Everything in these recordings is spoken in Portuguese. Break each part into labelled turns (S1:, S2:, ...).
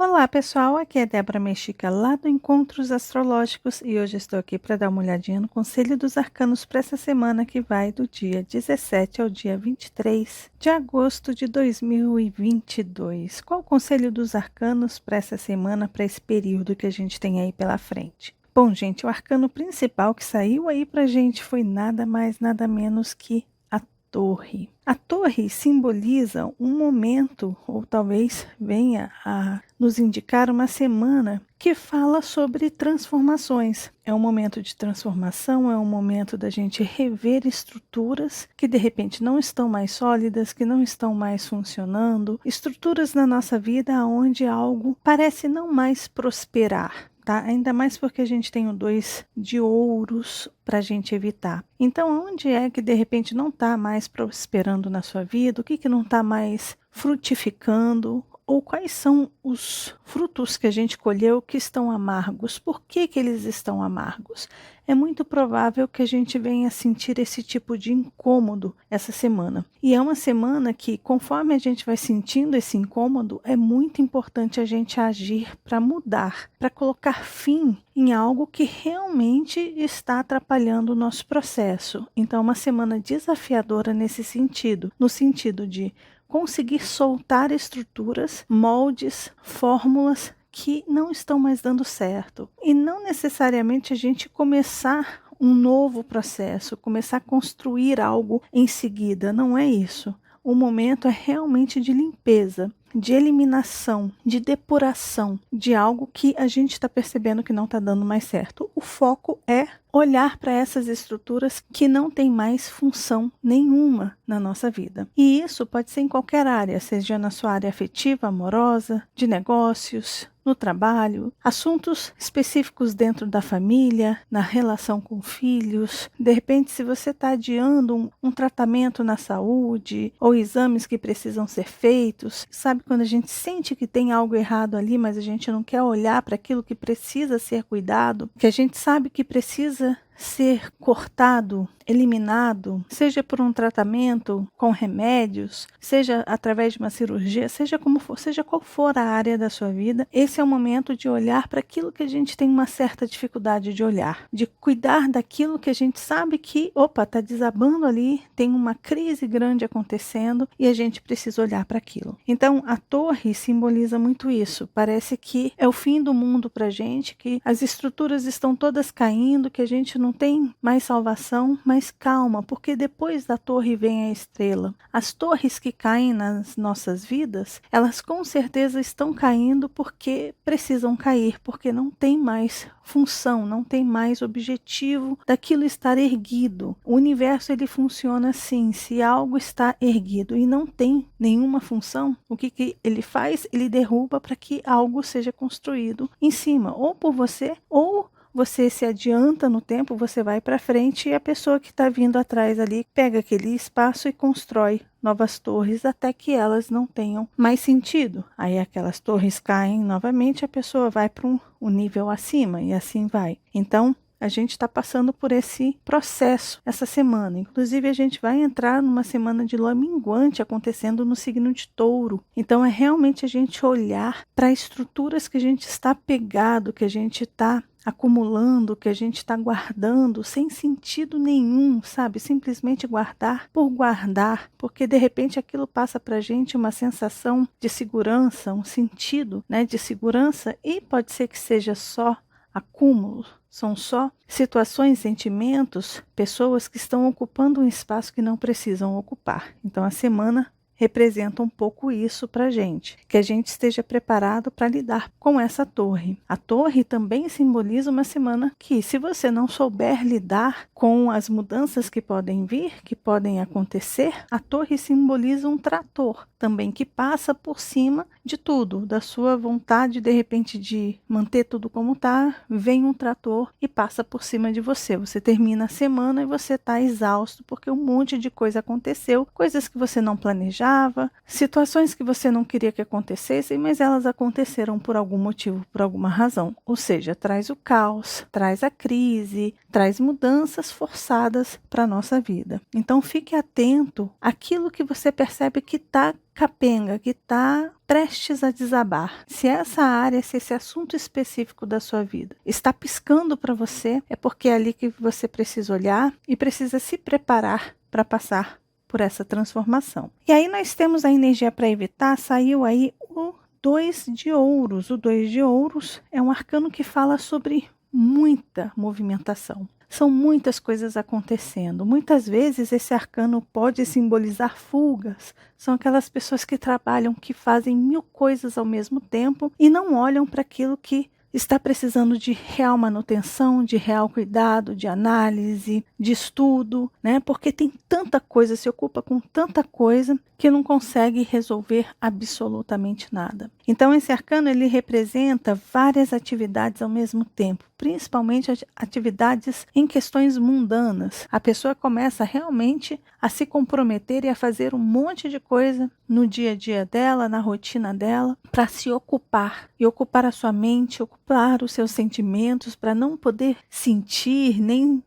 S1: Olá pessoal, aqui é Débora Mexica lá do Encontros Astrológicos e hoje estou aqui para dar uma olhadinha no Conselho dos Arcanos para essa semana que vai do dia 17 ao dia 23 de agosto de 2022. Qual o Conselho dos Arcanos para essa semana, para esse período que a gente tem aí pela frente? Bom gente, o arcano principal que saiu aí para a gente foi nada mais nada menos que a Torre. A torre simboliza um momento, ou talvez venha a nos indicar uma semana que fala sobre transformações. É um momento de transformação, é um momento da gente rever estruturas que de repente não estão mais sólidas, que não estão mais funcionando, estruturas na nossa vida onde algo parece não mais prosperar. Tá? Ainda mais porque a gente tem o 2 de ouros para a gente evitar. Então, onde é que de repente não está mais prosperando na sua vida? O que não está mais frutificando? Ou quais são os frutos que a gente colheu que estão amargos? Por que eles estão amargos? É muito provável que a gente venha sentir esse tipo de incômodo essa semana. E é uma semana que, conforme a gente vai sentindo esse incômodo, é muito importante a gente agir para mudar, para colocar fim em algo que realmente está atrapalhando o nosso processo. Então, é uma semana desafiadora nesse sentido, no sentido de conseguir soltar estruturas, moldes, fórmulas que não estão mais dando certo. E não necessariamente a gente começar um novo processo, começar a construir algo em seguida, não é isso. O momento é realmente de limpeza, de eliminação, de depuração de algo que a gente está percebendo que não está dando mais certo. O foco é olhar para essas estruturas que não têm mais função nenhuma na nossa vida. E isso pode ser em qualquer área, seja na sua área afetiva, amorosa, de negócios, no trabalho, assuntos específicos dentro da família, na relação com filhos. De repente, se você está adiando um tratamento na saúde ou exames que precisam ser feitos, sabe quando a gente sente que tem algo errado ali, mas a gente não quer olhar para aquilo que precisa ser cuidado, que a gente sabe que precisa ser cortado, eliminado, seja por um tratamento com remédios, seja através de uma cirurgia, seja como for, seja qual for a área da sua vida, esse é o momento de olhar para aquilo que a gente tem uma certa dificuldade de olhar, de cuidar daquilo que a gente sabe que, está desabando ali, tem uma crise grande acontecendo e a gente precisa olhar para aquilo. Então, a torre simboliza muito isso. Parece que é o fim do mundo para a gente, que as estruturas estão todas caindo, que a gente não tem mais salvação, mas calma, porque depois da torre vem a estrela. As torres que caem nas nossas vidas, elas com certeza estão caindo porque precisam cair, porque não tem mais função, não tem mais objetivo daquilo estar erguido. O universo ele funciona assim, se algo está erguido e não tem nenhuma função, o que ele faz? Ele derruba para que algo seja construído em cima, ou por você, ou você se adianta no tempo, você vai para frente e a pessoa que está vindo atrás ali pega aquele espaço e constrói novas torres até que elas não tenham mais sentido. Aí aquelas torres caem novamente, a pessoa vai para um nível acima e assim vai. Então, a gente está passando por esse processo essa semana. Inclusive, a gente vai entrar numa semana de lua minguante acontecendo no signo de Touro. Então, é realmente a gente olhar para estruturas que a gente está pegado, que a gente está acumulando, que a gente está guardando sem sentido nenhum, sabe? Simplesmente guardar por guardar, porque de repente aquilo passa para a gente uma sensação de segurança, um sentido, né, de segurança, e pode ser que seja só acúmulo, são só situações, sentimentos, pessoas que estão ocupando um espaço que não precisam ocupar. Então a semana representa um pouco isso para a gente, que a gente esteja preparado para lidar com essa torre. A torre também simboliza uma semana que, se você não souber lidar com as mudanças que podem vir, que podem acontecer, a torre simboliza um trator também que passa por cima de tudo, da sua vontade de repente de manter tudo como está, vem um trator e passa por cima de você. Você termina a semana e você está exausto porque um monte de coisa aconteceu, coisas que você não planejava, desejava, situações que você não queria que acontecessem, mas elas aconteceram por algum motivo, por alguma razão. Ou seja, traz o caos, traz a crise, traz mudanças forçadas para a nossa vida. Então fique atento àquilo que você percebe que está capenga, que está prestes a desabar. Se essa área, se esse assunto específico da sua vida está piscando para você, é porque é ali que você precisa olhar e precisa se preparar para passar por essa transformação. E aí nós temos a energia para evitar, saiu aí o 2 de ouros. O 2 de ouros é um arcano que fala sobre muita movimentação. São muitas coisas acontecendo. Muitas vezes esse arcano pode simbolizar fugas. São aquelas pessoas que trabalham, que fazem 1000 coisas ao mesmo tempo e não olham para aquilo que está precisando de real manutenção, de real cuidado, de análise, de estudo, né? Porque tem tanta coisa, se ocupa com tanta coisa que não consegue resolver absolutamente nada. Então esse arcano ele representa várias atividades ao mesmo tempo, principalmente atividades em questões mundanas. A pessoa começa realmente a se comprometer e a fazer um monte de coisa no dia a dia dela, na rotina dela, para se ocupar e ocupar a sua mente, ocupar os seus sentimentos, para não poder sentir nem,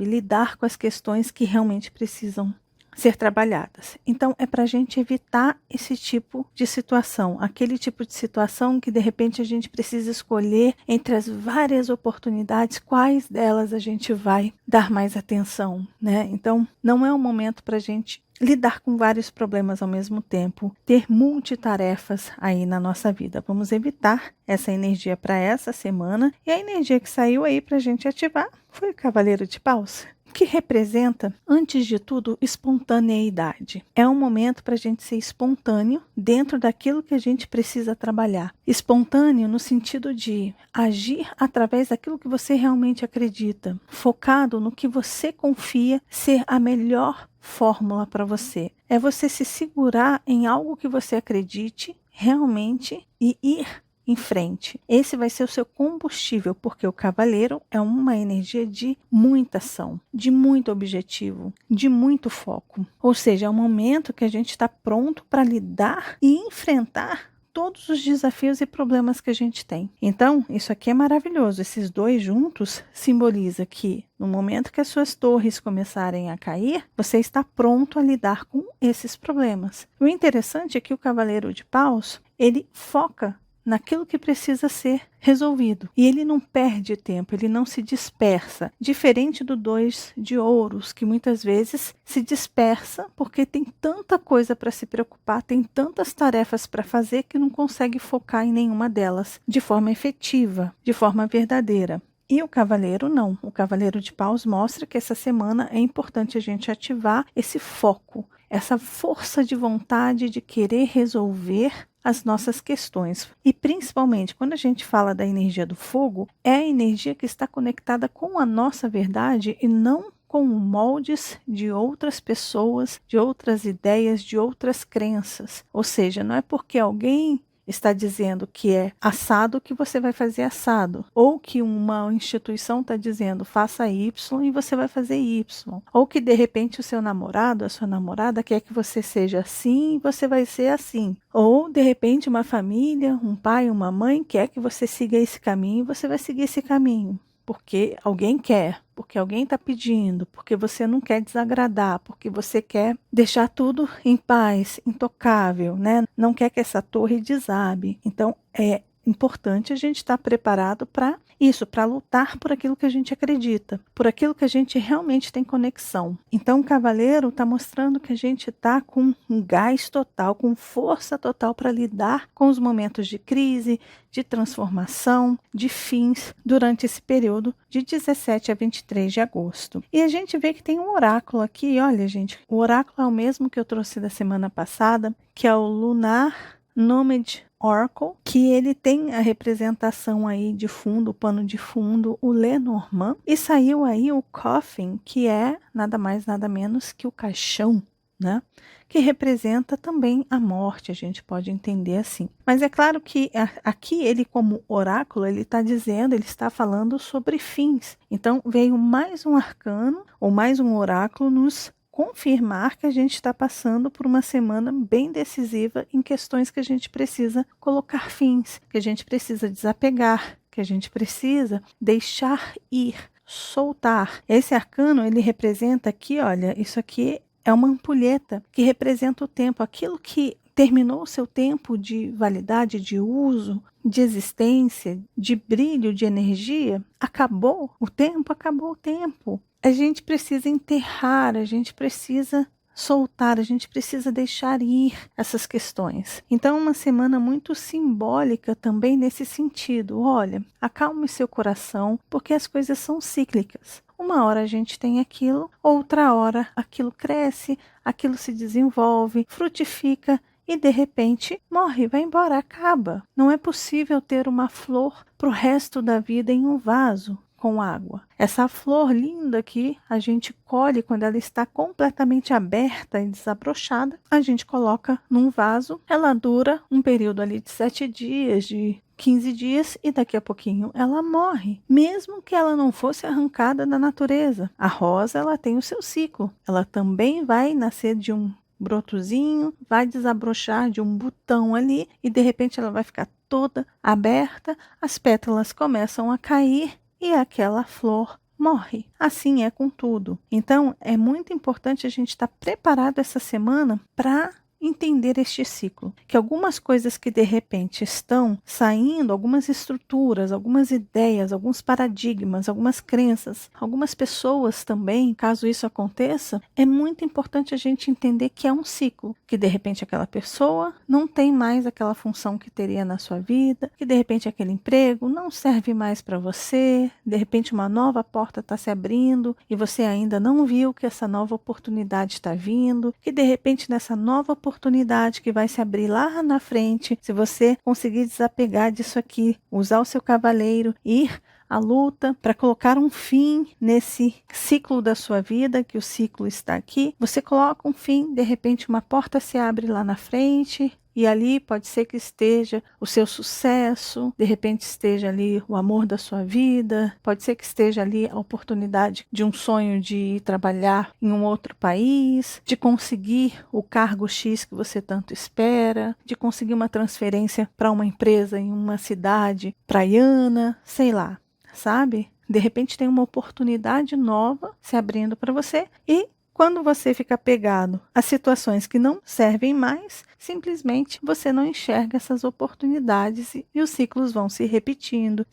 S1: lidar com as questões que realmente precisam ser trabalhadas. Então é para a gente evitar esse tipo de situação, aquele tipo de situação que de repente a gente precisa escolher entre as várias oportunidades, quais delas a gente vai dar mais atenção, né? Então não é um momento para a gente lidar com vários problemas ao mesmo tempo, ter multitarefas aí na nossa vida. Vamos evitar essa energia para essa semana. E a energia que saiu aí para a gente ativar foi o Cavaleiro de Paus, que representa, antes de tudo, espontaneidade. É um momento para a gente ser espontâneo dentro daquilo que a gente precisa trabalhar. Espontâneo no sentido de agir através daquilo que você realmente acredita, focado no que você confia ser a melhor fórmula para você. É você se segurar em algo que você acredite realmente e ir em frente. Esse vai ser o seu combustível, porque o cavaleiro é uma energia de muita ação, de muito objetivo, de muito foco. Ou seja, é um momento que a gente está pronto para lidar e enfrentar todos os desafios e problemas que a gente tem. Então, isso aqui é maravilhoso. Esses dois juntos simboliza que no momento que as suas torres começarem a cair, você está pronto a lidar com esses problemas. O interessante é que o Cavaleiro de Paus, ele foca naquilo que precisa ser resolvido. E ele não perde tempo, ele não se dispersa. Diferente do 2 de ouros, que muitas vezes se dispersa porque tem tanta coisa para se preocupar, tem tantas tarefas para fazer que não consegue focar em nenhuma delas de forma efetiva, de forma verdadeira. E o Cavaleiro não. O Cavaleiro de Paus mostra que essa semana é importante a gente ativar esse foco, essa força de vontade de querer resolver as nossas questões. E principalmente quando a gente fala da energia do fogo, é a energia que está conectada com a nossa verdade e não com moldes de outras pessoas, de outras ideias, de outras crenças. Ou seja, não é porque alguém está dizendo que é assado que você vai fazer assado, ou que uma instituição está dizendo faça Y e você vai fazer Y, ou que de repente o seu namorado, a sua namorada quer que você seja assim e você vai ser assim, ou de repente uma família, um pai, uma mãe quer que você siga esse caminho e você vai seguir esse caminho. Porque alguém quer, porque alguém está pedindo, porque você não quer desagradar, porque você quer deixar tudo em paz, intocável, né? Não quer que essa torre desabe. Então, é importante a gente estar preparado para isso, para lutar por aquilo que a gente acredita, por aquilo que a gente realmente tem conexão. Então, o Cavaleiro está mostrando que a gente está com um gás total, com força total para lidar com os momentos de crise, de transformação, de fins, durante esse período de 17 a 23 de agosto. E a gente vê que tem um oráculo aqui, olha gente, o oráculo é o mesmo que eu trouxe da semana passada, que é o Lunar Nomad Oracle, que ele tem a representação aí de fundo, o pano de fundo, o Lenormand, e saiu aí o Coffin, que é nada mais nada menos que o caixão, né? Que representa também a morte, a gente pode entender assim. Mas é claro que aqui ele como oráculo, ele está dizendo, ele está falando sobre fins. Então veio mais um arcano, ou mais um oráculo nos confirmar que a gente está passando por uma semana bem decisiva em questões que a gente precisa colocar fins, que a gente precisa desapegar, que a gente precisa deixar ir, soltar. Esse arcano, ele representa aqui, olha, isso aqui é uma ampulheta que representa o tempo, aquilo que terminou o seu tempo de validade, de uso, de existência, de brilho, de energia, acabou o tempo, acabou o tempo. A gente precisa enterrar, a gente precisa soltar, a gente precisa deixar ir essas questões. Então, uma semana muito simbólica também nesse sentido. Olha, acalme seu coração, porque as coisas são cíclicas. Uma hora a gente tem aquilo, outra hora aquilo cresce, aquilo se desenvolve, frutifica e de repente morre, vai embora, acaba. Não é possível ter uma flor para o resto da vida em um vaso com água. Essa flor linda aqui, a gente colhe quando ela está completamente aberta e desabrochada, a gente coloca num vaso, ela dura um período ali de 7 dias, de 15 dias e daqui a pouquinho ela morre, mesmo que ela não fosse arrancada da natureza. A rosa, ela tem o seu ciclo, ela também vai nascer de um brotozinho, vai desabrochar de um botão ali e de repente ela vai ficar toda aberta, as pétalas começam a cair e aquela flor morre. Assim é com tudo. Então, é muito importante a gente estar preparado essa semana para entender este ciclo, que algumas coisas que de repente estão saindo, algumas estruturas, algumas ideias, alguns paradigmas, algumas crenças, algumas pessoas também, caso isso aconteça, é muito importante a gente entender que é um ciclo, que de repente aquela pessoa não tem mais aquela função que teria na sua vida, que de repente aquele emprego não serve mais para você, de repente uma nova porta está se abrindo e você ainda não viu que essa nova oportunidade está vindo, que de repente nessa nova oportunidade que vai se abrir lá na frente, se você conseguir desapegar disso aqui, usar o seu cavaleiro, ir à luta para colocar um fim nesse ciclo da sua vida, que o ciclo está aqui, você coloca um fim, de repente uma porta se abre lá na frente, e ali pode ser que esteja o seu sucesso, de repente esteja ali o amor da sua vida, pode ser que esteja ali a oportunidade de um sonho de ir trabalhar em um outro país, de conseguir o cargo X que você tanto espera, de conseguir uma transferência para uma empresa em uma cidade praiana, sei lá, sabe? De repente tem uma oportunidade nova se abrindo para você e quando você fica apegado a situações que não servem mais, simplesmente você não enxerga essas oportunidades e os ciclos vão se repetindo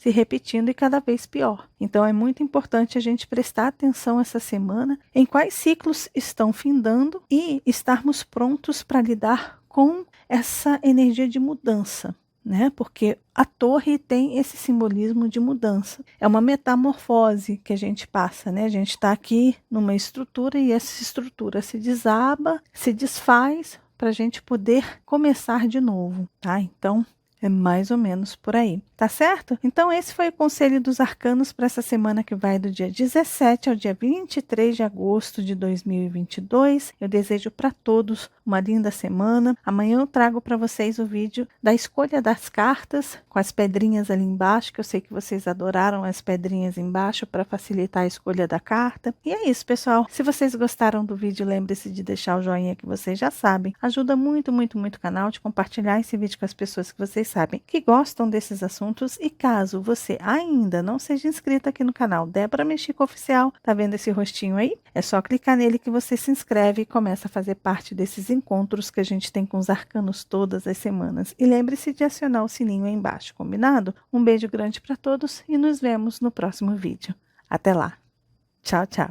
S1: e cada vez pior. Então é muito importante a gente prestar atenção essa semana em quais ciclos estão findando e estarmos prontos para lidar com essa energia de mudança. Porque a torre tem esse simbolismo de mudança. É uma metamorfose que a gente passa, A gente está aqui numa estrutura e essa estrutura se desaba, se desfaz para a gente poder começar de novo, tá? Então, é mais ou menos por aí, tá certo? Então esse foi o Conselho dos Arcanos para essa semana que vai do dia 17 ao dia 23 de agosto de 2022. Eu desejo para todos uma linda semana. Amanhã eu trago para vocês o vídeo da escolha das cartas com as pedrinhas ali embaixo, que eu sei que vocês adoraram as pedrinhas embaixo para facilitar a escolha da carta. E é isso, pessoal. Se vocês gostaram do vídeo, lembre-se de deixar o joinha que vocês já sabem. Ajuda muito, muito, muito o canal, de compartilhar esse vídeo com as pessoas que vocês sabem que gostam desses assuntos. E caso você ainda não seja inscrito aqui no canal Débora Mexico Oficial, tá vendo esse rostinho aí? É só clicar nele que você se inscreve e começa a fazer parte desses encontros que a gente tem com os arcanos todas as semanas. E lembre-se de acionar o sininho aí embaixo, combinado? Um beijo grande para todos e nos vemos no próximo vídeo. Até lá. Tchau, tchau.